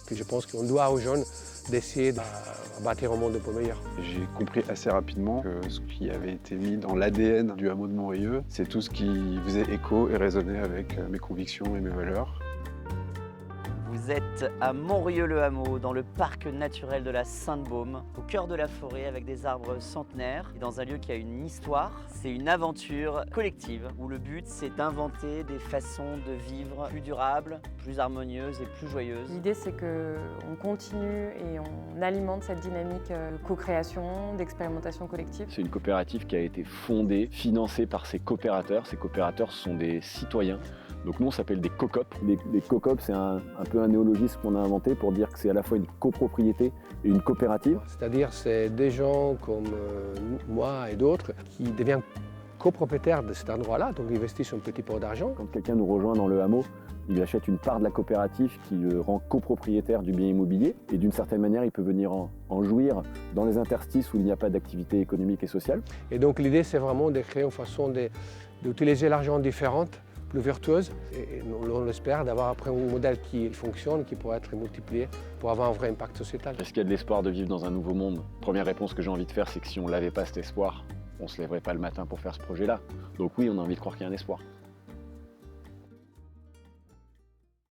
Puis je pense qu'on doit aux jeunes d'essayer de bâtir un monde un peu meilleur. J'ai compris assez rapidement que ce qui avait été mis dans l'ADN du hameau de Montrieux, c'est tout ce qui faisait écho et résonnait avec mes convictions et mes valeurs. Vous êtes à Montrieux-le-Hameau, dans le parc naturel de la Sainte-Baume, au cœur de la forêt avec des arbres centenaires et dans un lieu qui a une histoire. C'est une aventure collective où le but c'est d'inventer des façons de vivre plus durables, plus harmonieuses et plus joyeuses. L'idée c'est qu'on continue et on alimente cette dynamique de co-création, d'expérimentation collective. C'est une coopérative qui a été fondée, financée par ses coopérateurs. Ces coopérateurs sont des citoyens. Donc nous on s'appelle des COCOP. Les COCOP c'est un peu un néologisme qu'on a inventé pour dire que c'est à la fois une copropriété et une coopérative. C'est-à-dire c'est des gens comme moi et d'autres qui deviennent copropriétaires de cet endroit-là, donc ils investissent un petit peu d'argent. Quand quelqu'un nous rejoint dans le hameau, il achète une part de la coopérative qui le rend copropriétaire du bien immobilier et d'une certaine manière il peut venir en jouir dans les interstices où il n'y a pas d'activité économique et sociale. Et donc l'idée c'est vraiment de créer une façon d'utiliser l'argent différente, plus vertueuse, et on l'espère d'avoir après un modèle qui fonctionne, qui pourrait être multiplié pour avoir un vrai impact sociétal. Est-ce qu'il y a de l'espoir de vivre dans un nouveau monde? Première réponse que j'ai envie de faire, c'est que si on n'avait pas cet espoir, on ne se lèverait pas le matin pour faire ce projet-là. Donc oui, on a envie de croire qu'il y a un espoir.